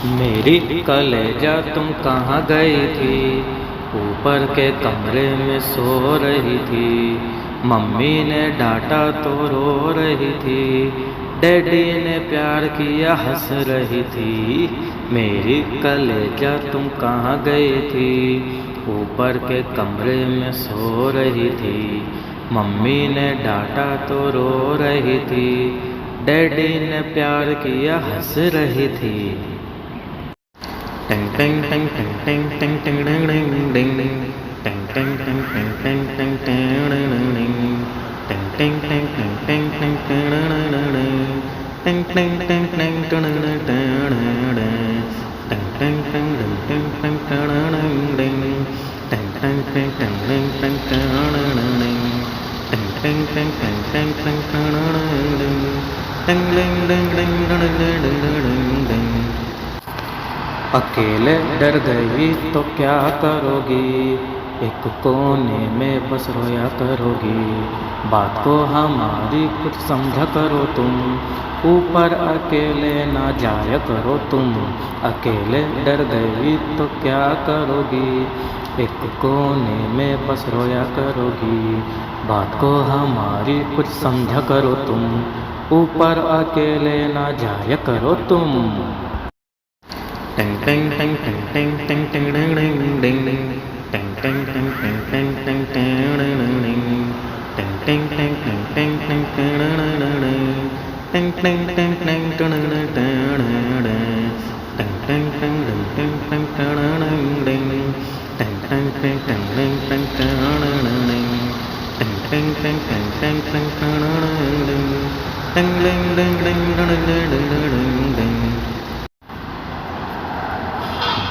मेरी कलेजा तुम कहाँ गई थी, ऊपर के कमरे में सो रही थी। मम्मी ने डांटा तो रो रही थी, डैडी ने प्यार किया हंस रही थी। मेरी कलेजा तुम कहाँ गई थी, ऊपर के कमरे में सो रही थी। मम्मी ने डांटा तो रो रही थी, डैडी ने प्यार किया हंस रही थी। टिंग टिंग टिंग टिंग टिंग टिंग टिंग डिंग डिंग डिंग डिंग टिंग टिंग टिंग टिंग टिंग टिंग टिंग डिंग डिंग टिंग टिंग टिंग टिंग टिंग टिंग टिंग टिंग टिंग टिंग टिंग टिंग टिंग टिंग टिंग टिंग टिंग डिंग टिंग टिंग टिंग टिंग टिंग टिंग टिंग टिंग टिंग टिंग टिंग टिंग डिंग डिंग डिंग डिंग। अकेले डर गई तो क्या करोगी, एक कोने में बस रोया करोगी। बात को हमारी कुछ समझा करो तुम, ऊपर अकेले ना जाया करो तुम। अकेले डर गई तो क्या करोगी, एक कोने में बस रोया करोगी। बात को हमारी कुछ समझा करो तुम, ऊपर अकेले ना जाया करो तुम। टिंग टिंग टिंग टिंग टिंग टिंग टिंग डिंग डिंग डिंग टिंग टिंग टिंग टिंग टिंग टिंग टिंग टिंग टिंग टिंग टिंग टिंग टिंग टिंग टिंग टिंग टिंग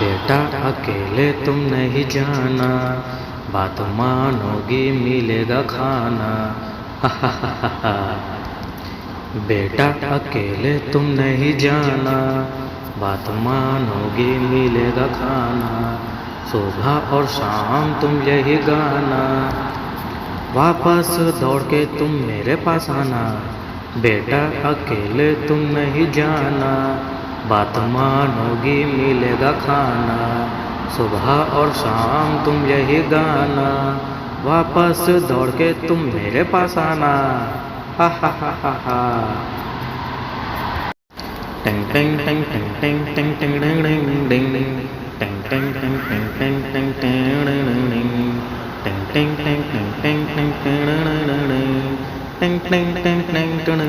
बेटा अकेले तुम नहीं जाना, बात मानोगी मिलेगा खाना। बेटा अकेले तुम नहीं जाना, बात मानोगी मिलेगा खाना। सुबह और शाम तुम यही गाना, वापस दौड़ के तुम मेरे पास आना। बेटा अकेले तुम नहीं जाना, बात मानोगी मिलेगा खाना। सुबह और शाम तुम यही गाना, वापस दौड़ के तुम मेरे पास आना। हा हा हा हा हा। टिंग टिंग टिंग टिंग टिंग टिंग टिंग डिंग डिंग डिंग टिंग टिंग टिंग टिंग टिंग टिंग टिंग टिंग टिंग टिंग टिंग टिंग टिंग टिंग टिंग टिंग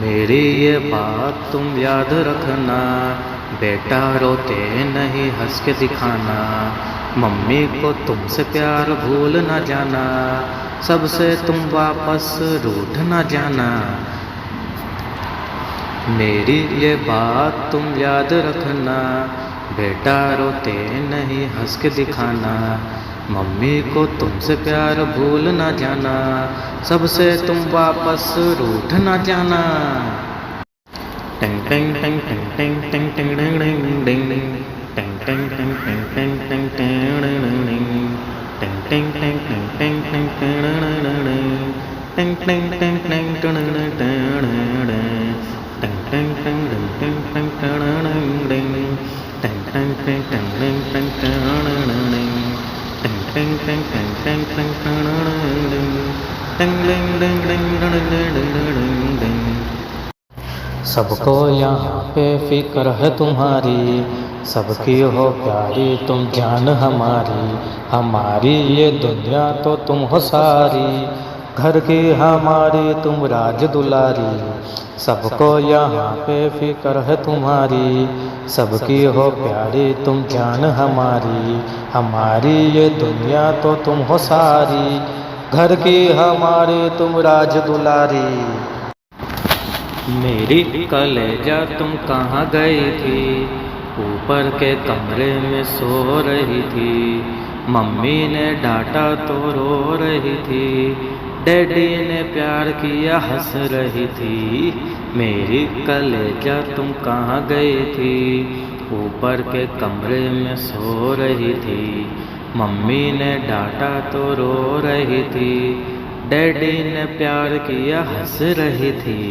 मेरी ये बात तुम याद रखना, बेटा रोते नहीं हंस के दिखाना। मम्मी को तुमसे प्यार भूल न जाना, सबसे तुम वापस रूठ न जाना। मेरी ये बात तुम याद रखना, बेटा रोते नहीं हंस के दिखाना। मम्मी को तुमसे प्यार भूल न जाना, सबसे तुम वापस रूठ न जाना। टिंग टिंग टिंग टिंग टिंग टिंग टिंग डिंग डिंग डिंग टिंग टिंग टिंग टिंग टिंग टिंग टिंग टिंग टिंग टिंग टिंग टिंग टिंग टिंग टिंग टिंग सबको यहाँ पे फिक्र है तुम्हारी, सबकी हो प्यारी तुम जान हमारी। हमारी ये दुनिया तो तुम हो सारी, घर की हमारी तुम राज दुलारी। सबको यहाँ पे फिक्र है तुम्हारी, सबकी हो प्यारी तुम जान हमारी। हमारी ये दुनिया तो तुम हो सारी, घर की हमारी तुम राज दुलारी। मेरी कलेजा तुम कहाँ गई थी, ऊपर के कमरे में सो रही थी। मम्मी ने डांटा तो रो रही थी, डैडी ने प्यार किया हंस रही थी। मेरी कलेजा तुम कहाँ गई थी, ऊपर के कमरे में सो रही थी। मम्मी ने डांटा तो रो रही थी, डैडी ने प्यार किया हंस रही थी।